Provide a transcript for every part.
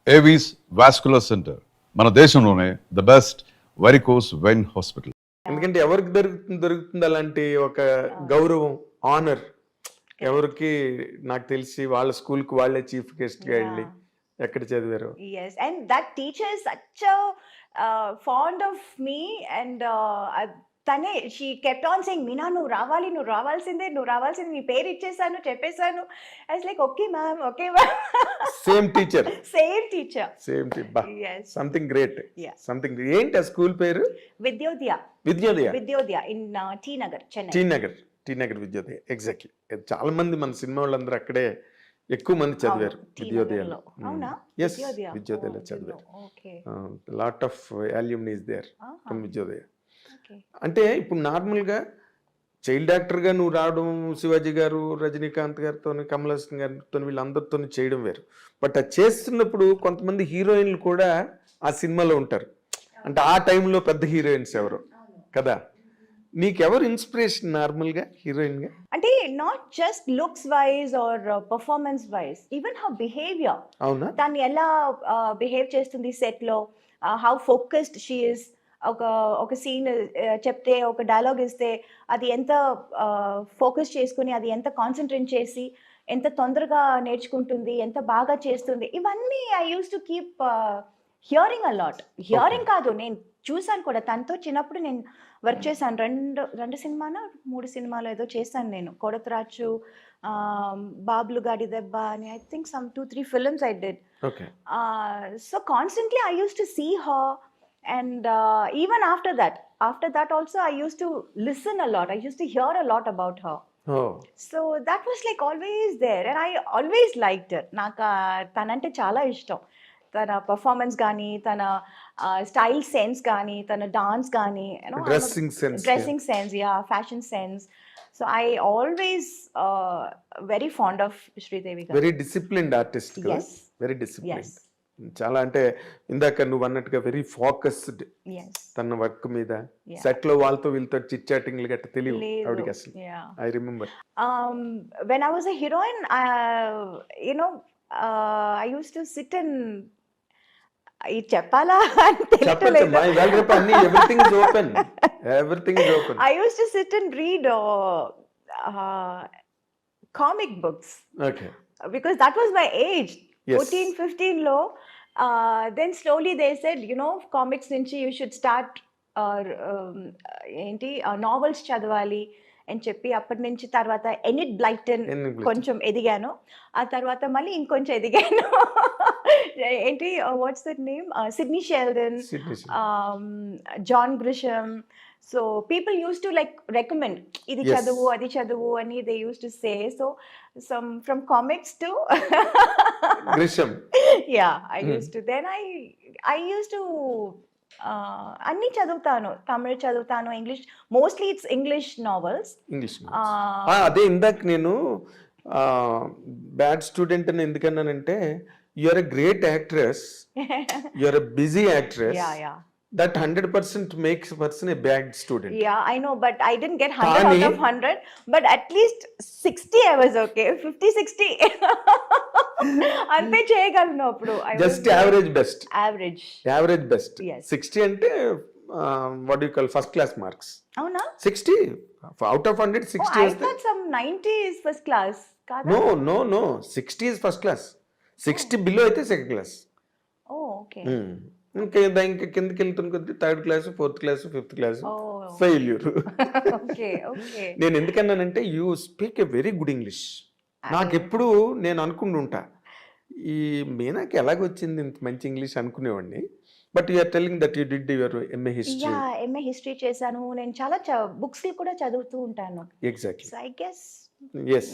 Avis vascular centre మన దేశంలోనే the best varicose vein hospital. ఎందుకంటే ఎవరికి దొరుకుతుంది అలాంటి ఒక గౌరవం, ఆనర్? ఎవరికి? నాకు తెలిసి వాళ్ళ స్కూల్ కి వాళ్ళే చీఫ్ గెస్ట్ గా వెళ్ళి ఎక్కడ చదివారు. Yes, and that teacher is such a fond of me, and తనే she kept on saying, Meena నువ్వు రావాలి, నువ్వు రావాల్సిందే, నీ పేరు ఇచ్చేసాను, చెప్పేశాను. I was like okay ma'am, okay ma'am. Same teacher. Yes. Something great. Yeah. Something. ఏంటి ఆ స్కూల్ పేరు? Vidyodaya in T Nagar, Chennai. T Nagar Vidyodaya. Exactly. చాలా మంది మన సినిమా వాళ్ళందరూ అక్కడే ఎక్కువ మంది చదివారు విద్యోదయలో. ఎస్, విద్యోదయలో చదివారు. Lot of alumni is there from Vidyodaya. అంటే ఇప్పుడు నార్మల్గా చైల్డ్ యాక్టర్గా నువ్వు రావడం, శివాజీ గారు, రజనీకాంత్ గారితో, కమల్ హాసన్ గారితో, వీళ్ళందరితో చేయడం వేరు. బట్ అది చేస్తున్నప్పుడు కొంతమంది హీరోయిన్లు కూడా ఆ సినిమాలో ఉంటారు. అంటే ఆ టైంలో పెద్ద హీరోయిన్స్ ఎవరు కదా. నీకెవరు ఇన్స్పిరేషన్ నార్మల్గా హీరోయిన్గా? అంటే not just looks wise or performance wise, even how behaviour. అవునా? దాన్ని ఎలా బిహేవ్ చేస్తుంది సెట్లో, హౌ ఫోకస్డ్ షీ ఇస్. ఒక సీన్ చెప్తే, ఒక డైలాగ్ ఇస్తే అది ఎంత ఫోకస్ చేసుకుని, అది ఎంత కాన్సన్ట్రేట్ చేసి, ఎంత తొందరగా నేర్చుకుంటుంది, ఎంత బాగా చేస్తుంది. ఇవన్నీ I use to keep hearing a lot. Hearing కాదు, నేను చూసాను కూడా. తనతో చిన్నప్పుడు నేను వర్క్ చేశాను. రెండు సినిమాలో 3 సినిమాలు ఏదో చేశాను నేను. కొడతరాచు, బాబులు గాడి దెబ్బ అని, I think some 2-3 films I did. So constantly I use to see her. And even after that also I used to listen a lot. I used to hear a lot about her. So that was like always there, and I always liked her. Naka tanante chala ishtam. Tana performance gaani, tana style sense gaani, tana dance gaani, you know, dressing sense, yeah, fashion sense. So I always very fond of Sridevi garu. Very disciplined artist. Yes. Very disciplined. Yes. చాలా. అంటే ఇందాక నువ్వు అన్నట్టుగా very focused తన work మీద. Set లో వాళ్ళతో వీళ్ళతో చిట్ చాటింగ్ గట్ట తెలియదు ఆవిడకి అసలు. I remember when I was a heroine, you know, I used to sit and చెప్పాలా చెప్పలేదు. Everything is open. I used to sit and read comic books. Okay. Because that was my age. 14-15 లో. Then slowly they said, you know, comics నుంచి you should start ఏంటి novels చదవాలి అని చెప్పి, అప్పటి నుంచి తర్వాత ఎనిట్ బ్లైటన్ కొంచెం ఎదిగాను. ఆ తర్వాత మళ్ళీ ఇంకొంచెం ఎదిగాను. ఏంటి what's that name, Sidney Sheldon, John Grisham. So people used to like recommend, idi chadavu, adi chadavu ani they used to say. So some from comics to Grisham. Yeah, I used to. Then I used to anni chaduvtanu. Tamil chaduvtanu, English. Mostly it's English novels. అదే ఇందాక నేను bad student అని ఎందుకన్నానంటే, you are a great actress, you are a busy actress. Yeah. That 100% makes a person a bad student. Yeah, I know, but I didn't get 100 out of 100. But at least 60 I was okay. 50-60. అంతే చేయగలను అప్పుడు. Just average best. Average best. Yes. 60 అంటే what do you call first class marks. అవునా? 60 out of 100. 60 is. I thought some 90 is first class. కాదా? No. 60 is first class. 60 below అయితే second class. Oh, okay. ఇంకా కిందకి వెళ్తున్న కొద్ది 3rd class, 4th class, 5th class failure. నేను ఎందుకన్నానంటే you speak a very good English. నాకు ఎప్పుడు నేను అనుకుంటుంటా, ఈ మీనాకి ఎలాగొచ్చింది ఇంత మంచి ఇంగ్లీష్ అనుకునేవాడిని. But you are telling that you did your MA history. MA history చేశాను నేను. చాలా బుక్స్ కూడా చదువుతూ ఉంటాను. Exactly. So I guess yes.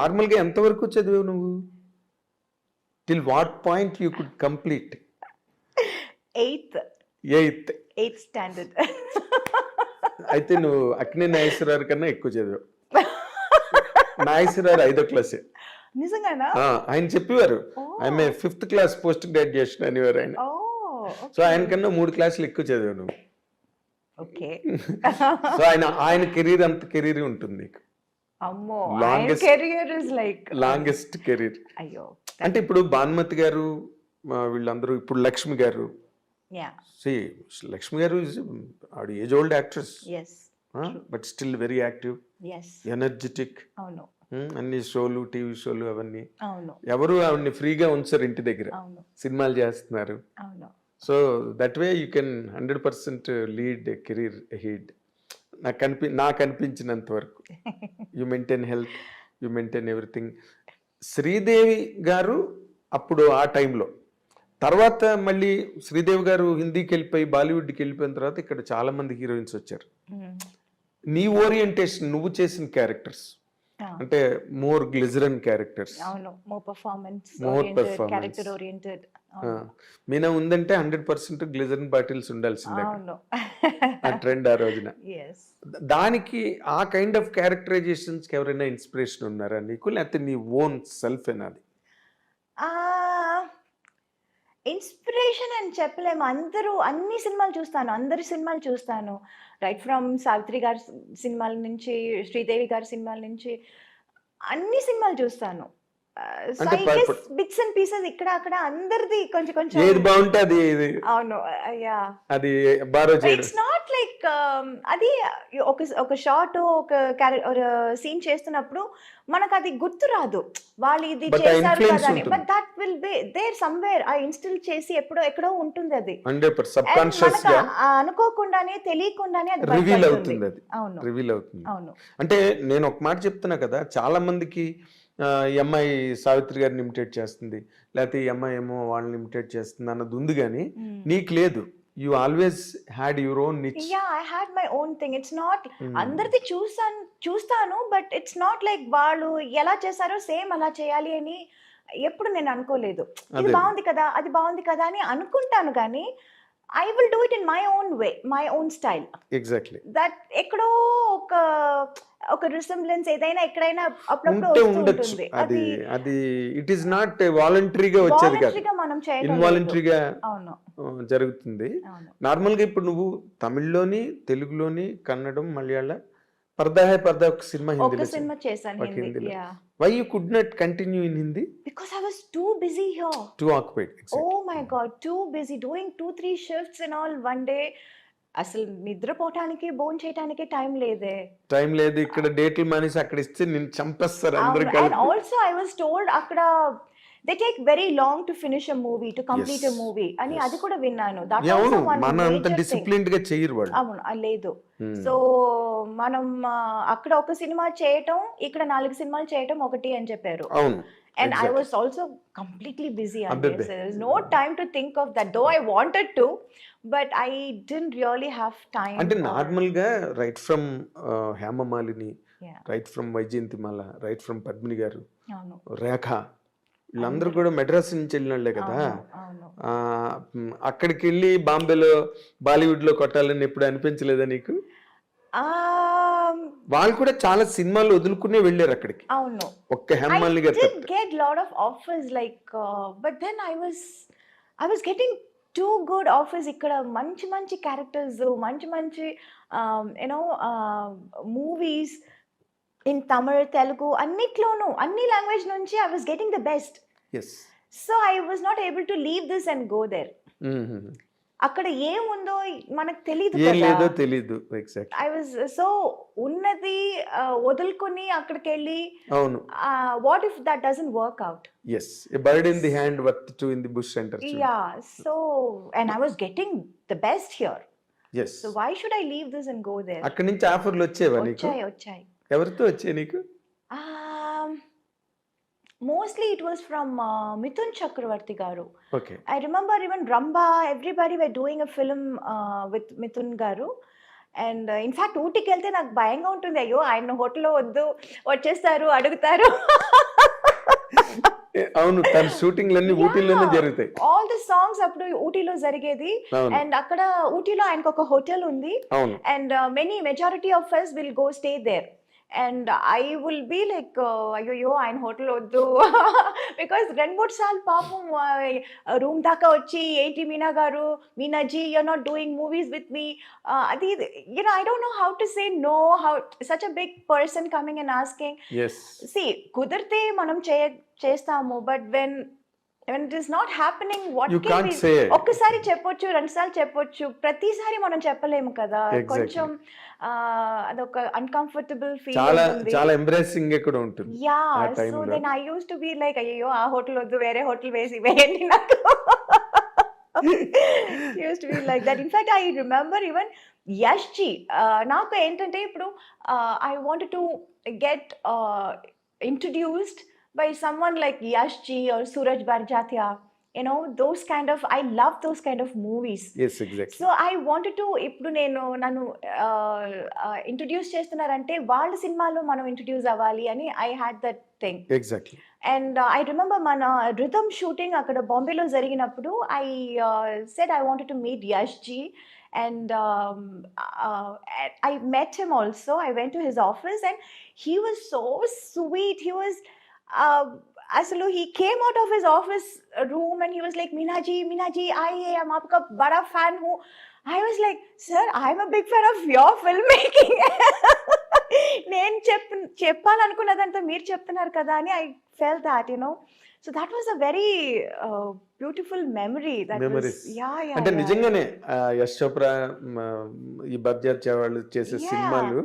నార్మల్గా ఎంతవరకు చదివావు నువ్వు? Till what point you could complete? 8th standard. అయితే నువ్వు అక్కినే నాగేశ్వరరావు కన్నా ఎక్కువ చదివావు. నాగేశ్వరరావు 5వ క్లాసే. నిజంగానా? ఆయన చెప్పేవారు ఆమె 5th క్లాస్ పోస్ట్ గ్రాడ్యుయేషన్ అనేవారు ఆయన. సో ఆయన కన్నా 3 క్లాసులు ఎక్కువ చదివావు నువ్వు. ఓకే. సో ఆయన కెరీర్ అంత కెరీర్ ఉంటుంది నీకు. అమ్మో, ఆయన career is like longest career. అయ్యో, అంటే ఇప్పుడు భానుమతి గారు వీళ్ళందరూ ఇప్పుడు లక్ష్మి గారు యా లక్ష్మి గారు ఆవిడ age old actress yes but still very active yes energetic అవును అన్ని షోలు టీవీ షోలు అవన్నీ అవును ఎవరు ఆవిడని ఫ్రీగా ఉంచారు ఇంటి దగ్గర అవును సినిమాలు చేస్తున్నారు అవును so that way you can 100% lead career heed నాకు అనిపించినంత వరకు you maintain health you maintain everything. Sridevi గారు అప్పుడు ఆ టైంలో, తర్వాత మళ్ళీ శ్రీదేవి గారు హిందీకి వెళ్ళిపోయి బాలీవుడ్కి వెళ్ళిపోయిన తర్వాత ఇక్కడ చాలా మంది హీరోయిన్స్ వచ్చారు. నీ ఓరియంటేషన్ నువ్వు చేసిన క్యారెక్టర్స్ అంటే మోర్ గ్లిజరన్ క్యారెక్టర్స్, అవును more performance More oriented performance. Character oriented Meena ఉందంటే 100% గ్లిజరన్ బాటిల్స్ ఉండాల్సిందే అవును ఆ ట్రెండ్ ఆ రోజున. ఎస్ దానికి ఆ కైండ్ ఆఫ్ క్యారెక్టరైజేషన్స్ ఎవరైనా ఇన్స్పిరేషన్ ఉన్నారా నీకు, లేకపోతే నీ ఓన్ సెల్ఫ్ ఏనాది? ఇన్స్పిరేషన్ అని చెప్పలేము. అన్ని సినిమాలు చూస్తాను, అందరి సినిమాలు చూస్తాను. రైట్ ఫ్రమ్ సావిత్రి గారి సినిమాల నుంచి, శ్రీదేవి గారి సినిమాల నుంచి అన్ని సినిమాలు చూస్తాను. అంటే బిట్స్ అండ్ పీసెస్ ఇక్కడ అక్కడ అందరిది కొంచెం కొంచెం ఏది బాగుంటే అది అవును యా అది బారో చేయడం. ఇట్స్ నాట్ లైక్ అది ఒక షార్ట్ ఒక సీన్ చేస్తున్నప్పుడు మనకు అది గుర్తు రాదు, వాళ్ళు ఇది But ఆ చేశారు influence కదా అని. ఉంటుంది. But that will be there somewhere, ఆ ఇన్స్టిల్ చేసి ఎక్కడో ఉంటుంది అది. 100% సబ్ And కాన్షియస్ మనకు గా అనుకోకుండానే తెలియకుండానే అది రివీల్ బయటపడుతుంది. అవుతుంది, అది అవును రివీల్ అవుతుంది. అవును అంటే నేను ఒక మాట చెప్తున్నా కదా, చాలా మందికి ఈ అమ్మాయి సావిత్రి గారిని ఇమిటేట్ చేస్తుంది, లేకపోతే ఈ అమ్మాయి ఏమో వాళ్ళని ఇమిటేట్ చేస్తుంది అన్నది ఉంది, కానీ నీకు లేదు. You always had your own niche. Yeah I had my own thing. It's not అందరిది చూస్తాను బట్ ఇట్స్ నాట్ లైక్ వాళ్ళు ఎలా చేశారో సేమ్ అలా చేయాలి అని ఎప్పుడు నేను అనుకోలేదు. ఇది అదే. బాగుంది కదా, అది బాగుంది కదా అని అనుకుంటాను, కానీ I will do it in my own way, my own style. Exactly. That ఎక్కడో ఒక రిసెంబ్లెన్స్ ఏదైనా ఎక్కడైనా అప్పుడప్పుడు ఉంటే వస్తూ ఉండొచ్చు. ఉంటుంది. అది అది ఇట్ ఈస్ నాట్ వాలంటరీగా వచ్చేది కాదు, వాలంటరీగా మనం చేయడం లేదు. ఇన్వాలంటరీగా అవును జరుగుతుంది. అవును నార్మల్గా ఇప్పుడు నువ్వు తమిళ్లోని, తెలుగులోని, కన్నడం, మలయాళ, పర్దా హై పర్దా ఒక సినిమా ఒక హిందీలో సినిమా చేశాను ఒక హిందీ. హిందీలో. Yeah why you could not continue in Hindi? Because I was too busy here. Too occupied. Oh my God, too busy doing 2-3 shifts and all one day. అసలు నిద్రపోవటానికి భోజనం చేయడానికి టైం లేదే. టైం లేదు. ఇక్కడ డేట్లు మానేసి అక్కడ ఇస్తే నేను చంపేస్తారు అందరు అండ్ కలిపి. ఆల్సో ఐ వాస్ టోల్డ్ అక్కడ they take very long to finish a movie, to complete a movie అని అది కూడా విన్నాను. దట్ ఆల్సో అవును, వన్ మన అంత మేజర్ థింగ్. డిసిప్లిన్డ్ గా చేయరు వాళ్ళు. అవును లేదు. సో మనం అక్కడ ఒక సినిమా చేయటం, ఇక్కడ 4 సినిమాలు చేయటం ఒకటి అని చెప్పారు. అవును. And I was also completely busy on Abbe. this. There was no time to think of that, though I wanted to, but I didn't really have time. అంటే నార్మల్ గా right from Hema Malini, Yeah. Right from Vyjayanthimala, right from Padmini garu, అవును రేఖ, వీళ్ళందరూ కూడా మెడ్రాస్ నుంచి వెళ్ళిన వాళ్ళే కదా. అవును అక్కడికి వెళ్ళి బాంబేలో బాలీవుడ్ లో కొట్టాలని ఎప్పుడు అనిపించలేదా నీకు? వాళ్ళు కూడా చాలా సినిమాలు వదులుకునే వెళ్ళారు అక్కడికి, అవును. ఒక్క హేమమాలిని గారు I did తప్పితే. get lot of offers like but then I was getting too good offers. ఇక్కడ మంచి క్యారెక్టర్స్, మంచి you know movies in Tamil, Telugu అన్నిట్లోనూ అన్ని లాంగ్వేజ్ నుంచి I was getting the best. Yes. So I was not able to leave this and go there. అక్కడ ఏముందో మనకు తెలియదు ఏం లేదో కదా. తెలీదు. ఎగ్జాక్ట్. ఐ వాజ్ సో ఉన్నది వదులుకొని అక్కడికి వెళ్ళి అవును. What if that doesn't work out. Yes, a bird in the hand worth two in the bush అంటారు. Yeah so and I was getting the best here. Yes. So why should I leave this and go there? అక్కడి నుంచి ఆఫర్లు వచ్చేవా నీకు? వచ్చాయి. ఎవరితో వచ్చాయి నీకు? Mostly it was from Mithun Chakravarti garu. Okay. I remember even Ramba, everybody were doing a film with Mithun garu. And in fact ఊటీకి వెళ్తే నాకు భయంగా ఉంటుంది, అయ్యో ఆయన హోటల్లో వద్దు, వచ్చేస్తారు అడుగుతారు. అవును, తన షూటింగ్లన్నీ ఊటీలోనే జరుగుతాయి. ఆల్ ది సాంగ్స్ అప్పుడు ఊటీలో జరిగేది. అండ్ అక్కడ ఊటీలో ఆయనకు ఒక హోటల్ ఉంది. అవును. And majority of us will go stay there. And I will be like అయ్యో ఆయన హోటల్ వద్దు బికాస్ 2-3 సార్లు పాపం రూమ్ దాకా వచ్చి ఏంటి Meenaji you're not doing movies with me అది you know I don't know how to say no how such a big person coming and asking yes see కుదిరితే మనం చేస్తాము but when it is not happening what You can't say it. ఒక్కసారి చెప్పొచ్చు 2 సార్లు చెప్పొచ్చు ప్రతిసారి మనం చెప్పలేము కదా Exactly. కొంచెం అదొక అన్కంఫర్టబుల్ చాలా ఫీల్ చాలా ఎంబ్రేసింగ్ కూడా ఉంటుంది యా ఆ సో టైంలో then I use to be like అయ్యో ఆ హోటల్ వద్దు వేరే హోటల్ వేయండి నాకు used to be like that in fact I remember even Yash ji నాకు ఏంటంటే ఇప్పుడు I want to get introduced by someone like Yash Ji or Suraj Barjatia, you know, those kind of, I love those kind of movies. Yes exactly so I wanted to ఇప్పుడు నన్ను introduce చేస్తున్నారంటే వాళ్ళ సినిమాలో మనం introduce అవ్వాలి అని I had that thing exactly and I remember మన rhythm shooting అక్కడ బాంబేలో జరిగినప్పుడు I said I wanted to meet Yash ji and I met him also. I went to his office and he was so sweet. He was అసలు he came out of his office room and he was like Meena ji आइए हम आपका बड़ा fan हूँ. I was like, sir, I'm a big fan of your filmmaking. నేను చెప్పాలనుకున్నదంతా మీరు చెప్తున్నారు కదా అని I felt that so that was a very beautiful memory memories అంటే నిజంగానే యశ్ చోప్రా ఈ బబ్జార్చా వాళ్ళు చేసే సినిమాలు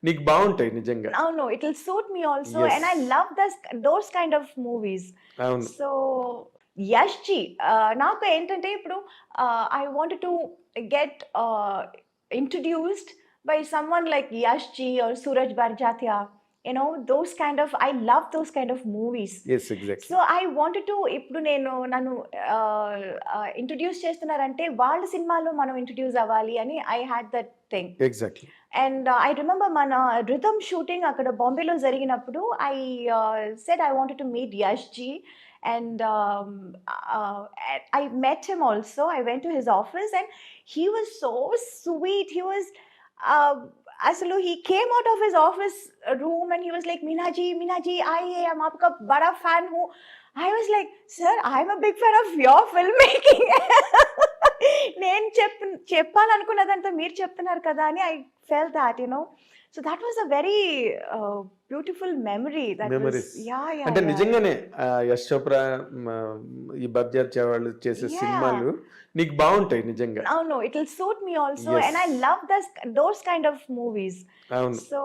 నీకు బాగుంటాయి నిజంగా అవును it will suit me also and I love those kind of movies అవును సో యష్ జీ నాకు ఏంటంటే ఇప్పుడు I want to get introduced by someone like Yash Ji or Suraj Barjatia, you know, those kind of, I love those kind of movies. yes exactly So I wanted to ఇప్పుడు నన్ను introduce చేస్తున్నారంటే వాళ్ళ సినిమాలో మనం introduce అవ్వాలి అని I had that thing exactly and I remember మన rhythm shooting అక్కడ బాంబేలో జరిగినప్పుడు I said I wanted to meet Yash ji and I met him also. I went to his office and he was so sweet. He was असल he came out of his office room and he was like Meena ji आइए हम आपका बड़ा fan हूँ. I was like, sir, I'm a big fan of your filmmaking. నేను చెప్పాలనుకున్నదంతా మీరు చెప్తున్నారు కదా అని I felt that so that was a very beautiful memory memories అంటే నిజంగానే యశ్ చోప్రా ఈ బబ్జార్చా వాళ్ళు చేసే సినిమాలు నీకు బాగుంటాయి నిజంగా అవును it will suit me also and I love those kind of movies అవును సో